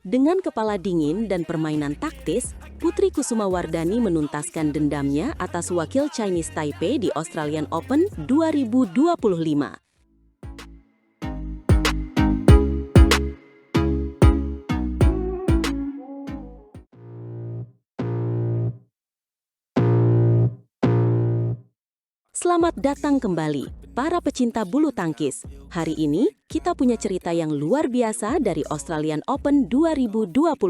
Dengan kepala dingin dan permainan taktis, Putri Kusumawardhani menuntaskan dendamnya atas wakil Chinese Taipei di Australian Open 2025. Selamat datang kembali, para pecinta bulu tangkis. Hari ini, kita punya cerita yang luar biasa dari Australian Open 2025.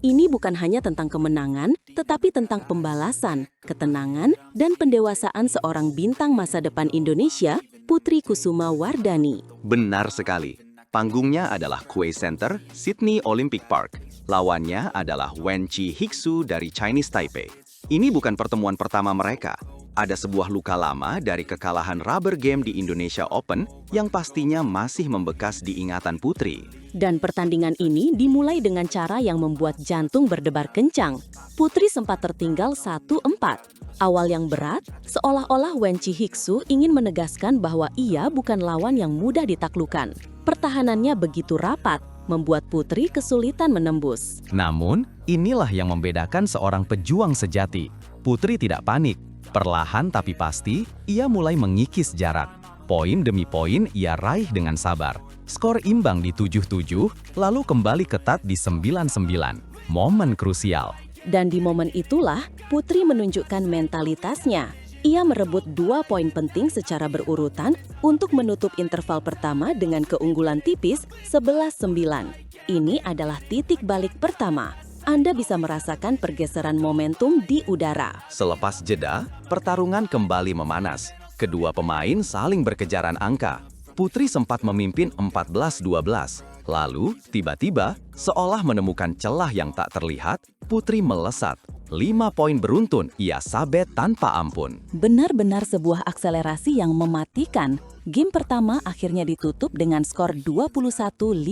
Ini bukan hanya tentang kemenangan, tetapi tentang pembalasan, ketenangan, dan pendewasaan seorang bintang masa depan Indonesia, Putri Kusumawardhani. Benar sekali. Panggungnya adalah Quay Center, Sydney Olympic Park. Lawannya adalah Wen Chi-hiksu dari Chinese Taipei. Ini bukan pertemuan pertama mereka. Ada sebuah luka lama dari kekalahan rubber game di Indonesia Open yang pastinya masih membekas di ingatan Putri. Dan pertandingan ini dimulai dengan cara yang membuat jantung berdebar kencang. Putri sempat tertinggal 1-4. Awal yang berat, seolah-olah Wen Chi-hiksu ingin menegaskan bahwa ia bukan lawan yang mudah ditaklukkan. Pertahanannya begitu rapat, membuat Putri kesulitan menembus. Namun, inilah yang membedakan seorang pejuang sejati. Putri tidak panik. Perlahan tapi pasti, ia mulai mengikis jarak. Poin demi poin ia raih dengan sabar. Skor imbang di 7-7, lalu kembali ketat di 9-9. Momen krusial. Dan di momen itulah, Putri menunjukkan mentalitasnya. Ia merebut 2 poin penting secara berurutan untuk menutup interval pertama dengan keunggulan tipis 11-9. Ini adalah titik balik pertama. Anda bisa merasakan pergeseran momentum di udara. Selepas jeda, pertarungan kembali memanas. Kedua pemain saling berkejaran angka. Putri sempat memimpin 14-12. Lalu, tiba-tiba, seolah menemukan celah yang tak terlihat, Putri melesat. 5 poin beruntun ia sabet tanpa ampun. Benar-benar sebuah akselerasi yang mematikan. Game pertama akhirnya ditutup dengan skor 21-15.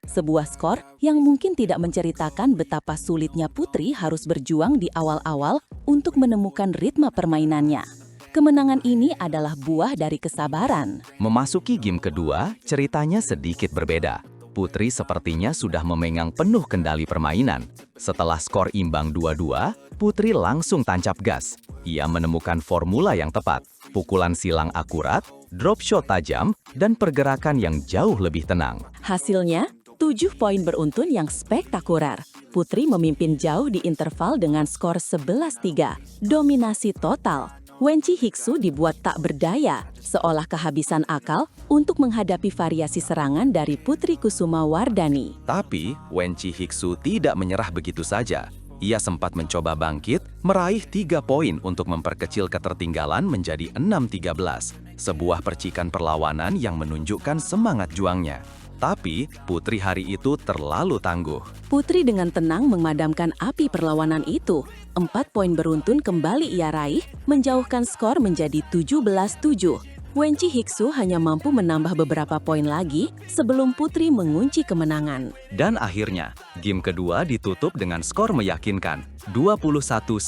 Sebuah skor yang mungkin tidak menceritakan betapa sulitnya Putri harus berjuang di awal-awal untuk menemukan ritme permainannya. Kemenangan ini adalah buah dari kesabaran. Memasuki game kedua, ceritanya sedikit berbeda. Putri sepertinya sudah memegang penuh kendali permainan. Setelah skor imbang 2-2, Putri langsung tancap gas. Ia menemukan formula yang tepat, pukulan silang akurat, drop shot tajam, dan pergerakan yang jauh lebih tenang. Hasilnya, 7 poin beruntun yang spektakuler. Putri memimpin jauh di interval dengan skor 11-3. Dominasi total. Wen Chi-hiksu dibuat tak berdaya, seolah kehabisan akal untuk menghadapi variasi serangan dari Putri Kusumawardhani. Tapi, Wen Chi-hiksu tidak menyerah begitu saja. Ia sempat mencoba bangkit, meraih 3 poin untuk memperkecil ketertinggalan menjadi 6-13. Sebuah percikan perlawanan yang menunjukkan semangat juangnya. Tapi, Putri hari itu terlalu tangguh. Putri dengan tenang memadamkan api perlawanan itu. 4 poin beruntun kembali ia raih, menjauhkan skor menjadi 17-7. Wen Chi-hiksu hanya mampu menambah beberapa poin lagi sebelum Putri mengunci kemenangan. Dan akhirnya, game kedua ditutup dengan skor meyakinkan, 21-10.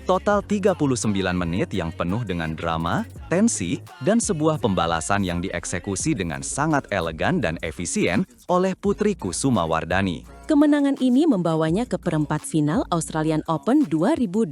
Total 39 menit yang penuh dengan drama, tensi, dan sebuah pembalasan yang dieksekusi dengan sangat elegan dan efisien oleh Putri Kusumawardhani. Kemenangan ini membawanya ke perempat final Australian Open 2025.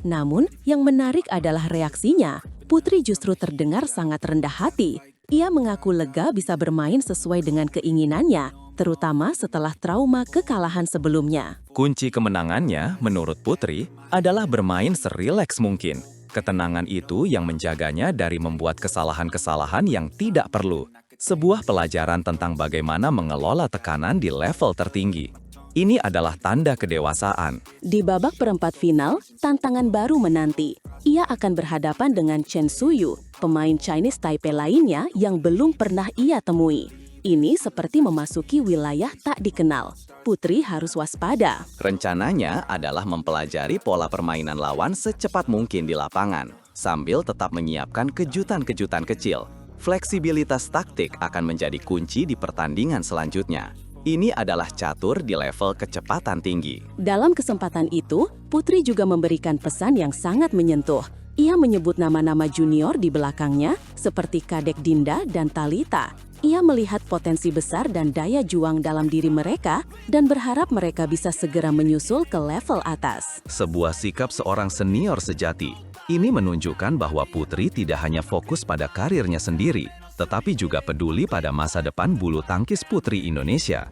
Namun, yang menarik adalah reaksinya. Putri justru terdengar sangat rendah hati. Ia mengaku lega bisa bermain sesuai dengan keinginannya, terutama setelah trauma kekalahan sebelumnya. Kunci kemenangannya, menurut Putri, adalah bermain serileks mungkin. Ketenangan itu yang menjaganya dari membuat kesalahan-kesalahan yang tidak perlu. Sebuah pelajaran tentang bagaimana mengelola tekanan di level tertinggi. Ini adalah tanda kedewasaan. Di babak perempat final, tantangan baru menanti. Ia akan berhadapan dengan Chen Suyu, pemain Chinese Taipei lainnya yang belum pernah ia temui. Ini seperti memasuki wilayah tak dikenal. Putri harus waspada. Rencananya adalah mempelajari pola permainan lawan secepat mungkin di lapangan, sambil tetap menyiapkan kejutan-kejutan kecil. Fleksibilitas taktik akan menjadi kunci di pertandingan selanjutnya. Ini adalah catur di level kecepatan tinggi. Dalam kesempatan itu, Putri juga memberikan pesan yang sangat menyentuh. Ia menyebut nama-nama junior di belakangnya, seperti Kadek Dinda dan Thalita. Ia melihat potensi besar dan daya juang dalam diri mereka dan berharap mereka bisa segera menyusul ke level atas. Sebuah sikap seorang senior sejati. Ini menunjukkan bahwa Putri tidak hanya fokus pada karirnya sendiri, tetapi juga peduli pada masa depan bulu tangkis putri Indonesia.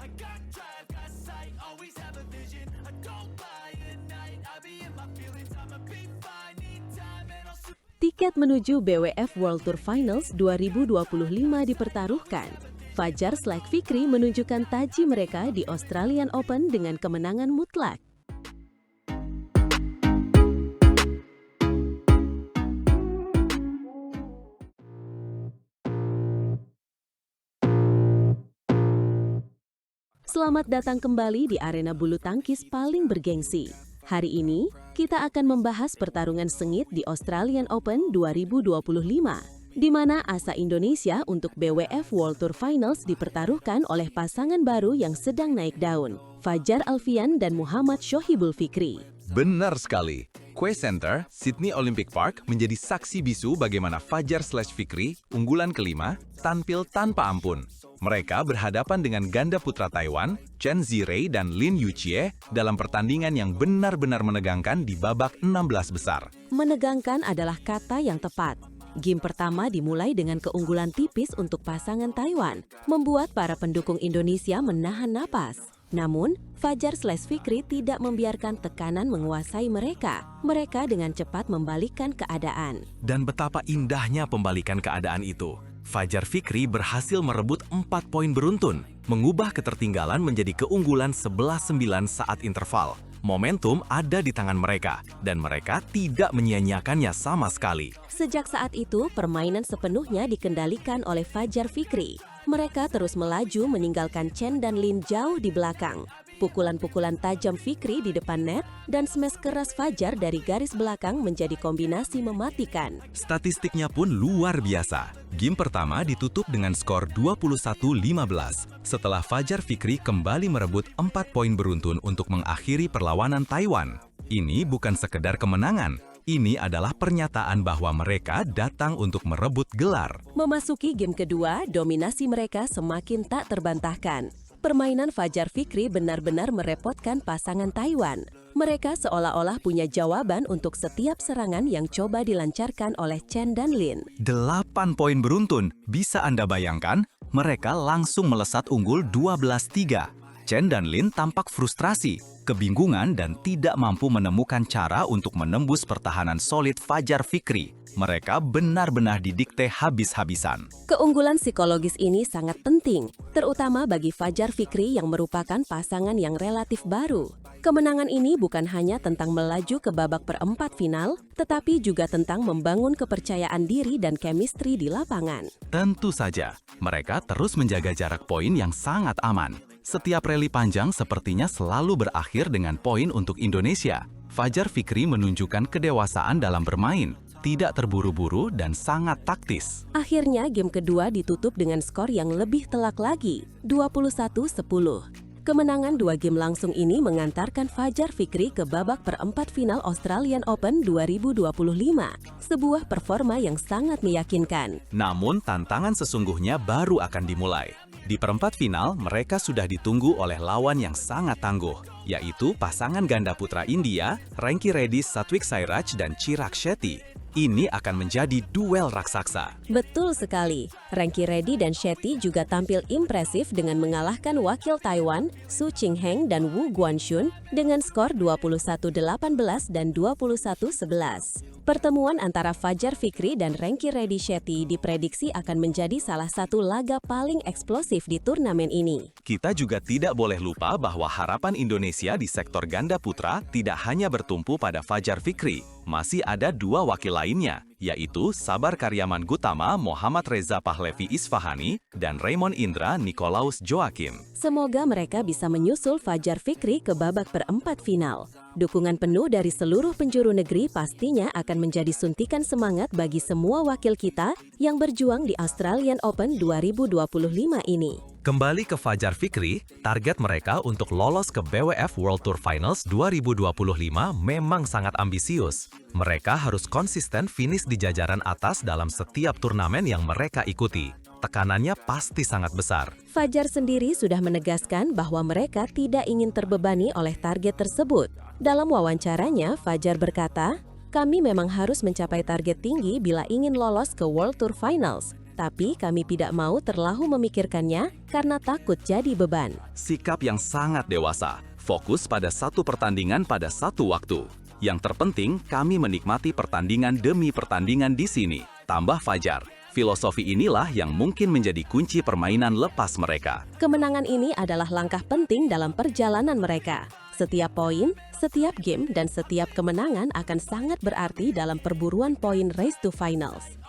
Tiket menuju BWF World Tour Finals 2025 dipertaruhkan. Fajar Fikri menunjukkan taji mereka di Australian Open dengan kemenangan mutlak. Selamat datang kembali di arena bulu tangkis paling bergengsi. Hari ini, kita akan membahas pertarungan sengit di Australian Open 2025, di mana asa Indonesia untuk BWF World Tour Finals dipertaruhkan oleh pasangan baru yang sedang naik daun, Fajar Alfian dan Muhammad Shohibul Fikri. Benar sekali. Quay Center, Sydney Olympic Park menjadi saksi bisu bagaimana Fajar Fikri, unggulan kelima, tampil tanpa ampun. Mereka berhadapan dengan ganda putra Taiwan, Chen Zhirei dan Lin Yuchie dalam pertandingan yang benar-benar menegangkan di babak 16 besar. Menegangkan adalah kata yang tepat. Game pertama dimulai dengan keunggulan tipis untuk pasangan Taiwan, membuat para pendukung Indonesia menahan napas. Namun, Fajar Fikri tidak membiarkan tekanan menguasai mereka. Mereka dengan cepat membalikkan keadaan. Dan betapa indahnya pembalikan keadaan itu. Fajar Fikri berhasil merebut 4 poin beruntun, mengubah ketertinggalan menjadi keunggulan 11-9 saat interval. Momentum ada di tangan mereka, dan mereka tidak menyia-nyiakannya sama sekali. Sejak saat itu, permainan sepenuhnya dikendalikan oleh Fajar Fikri. Mereka terus melaju meninggalkan Chen dan Lin jauh di belakang. Pukulan-pukulan tajam Fikri di depan net dan smash keras Fajar dari garis belakang menjadi kombinasi mematikan. Statistiknya pun luar biasa. Game pertama ditutup dengan skor 21-15 setelah Fajar Fikri kembali merebut 4 poin beruntun untuk mengakhiri perlawanan Taiwan. Ini bukan sekedar kemenangan. Ini adalah pernyataan bahwa mereka datang untuk merebut gelar. Memasuki game kedua, dominasi mereka semakin tak terbantahkan. Permainan Fajar Fikri benar-benar merepotkan pasangan Taiwan. Mereka seolah-olah punya jawaban untuk setiap serangan yang coba dilancarkan oleh Chen dan Lin. 8 poin beruntun, bisa Anda bayangkan? Mereka langsung melesat unggul 12-3. Chen dan Lin tampak frustrasi, kebingungan dan tidak mampu menemukan cara untuk menembus pertahanan solid Fajar Fikri. Mereka benar-benar didikte habis-habisan. Keunggulan psikologis ini sangat penting, terutama bagi Fajar Fikri yang merupakan pasangan yang relatif baru. Kemenangan ini bukan hanya tentang melaju ke babak perempat final, tetapi juga tentang membangun kepercayaan diri dan chemistry di lapangan. Tentu saja, mereka terus menjaga jarak poin yang sangat aman. Setiap rally panjang sepertinya selalu berakhir dengan poin untuk Indonesia. Fajar Fikri menunjukkan kedewasaan dalam bermain, tidak terburu-buru dan sangat taktis. Akhirnya game kedua ditutup dengan skor yang lebih telak lagi, 21-10. Kemenangan 2 game langsung ini mengantarkan Fajar Fikri ke babak perempat final Australian Open 2025, sebuah performa yang sangat meyakinkan. Namun tantangan sesungguhnya baru akan dimulai. Di perempat final, mereka sudah ditunggu oleh lawan yang sangat tangguh, yaitu pasangan ganda putra India, Ranki Reddy Satvik-Sairaj dan Chirag Shetty. Ini akan menjadi duel raksasa. Betul sekali. Ranki Reddy dan Shetty juga tampil impresif dengan mengalahkan wakil Taiwan, Su Qingheng dan Wu Guanxun dengan skor 21-18 dan 21-11. Pertemuan antara Fajar Fikri dan Ranki Reddy Shetty diprediksi akan menjadi salah satu laga paling eksplosif di turnamen ini. Kita juga tidak boleh lupa bahwa harapan Indonesia di sektor ganda putra tidak hanya bertumpu pada Fajar Fikri. Masih ada 2 wakil lainnya, yaitu Sabar Karyaman Gutama Muhammad Reza Pahlevi Isfahani dan Raymond Indra Nikolaus Joakim. Semoga mereka bisa menyusul Fajar Fikri ke babak perempat final. Dukungan penuh dari seluruh penjuru negeri pastinya akan menjadi suntikan semangat bagi semua wakil kita yang berjuang di Australian Open 2025 ini. Kembali ke Fajar Fikri, target mereka untuk lolos ke BWF World Tour Finals 2025 memang sangat ambisius. Mereka harus konsisten finish di jajaran atas dalam setiap turnamen yang mereka ikuti. tekanannya pasti sangat besar. Fajar sendiri sudah menegaskan bahwa mereka tidak ingin terbebani oleh target tersebut. Dalam wawancaranya, Fajar berkata, "Kami memang harus mencapai target tinggi bila ingin lolos ke World Tour Finals. Tapi kami tidak mau terlalu memikirkannya karena takut jadi beban." Sikap yang sangat dewasa, fokus pada satu pertandingan pada satu waktu. Yang terpenting, kami menikmati pertandingan demi pertandingan di sini, tambah Fajar. Filosofi inilah yang mungkin menjadi kunci permainan lepas mereka. Kemenangan ini adalah langkah penting dalam perjalanan mereka. Setiap poin, setiap game, dan setiap kemenangan akan sangat berarti dalam perburuan poin race to finals.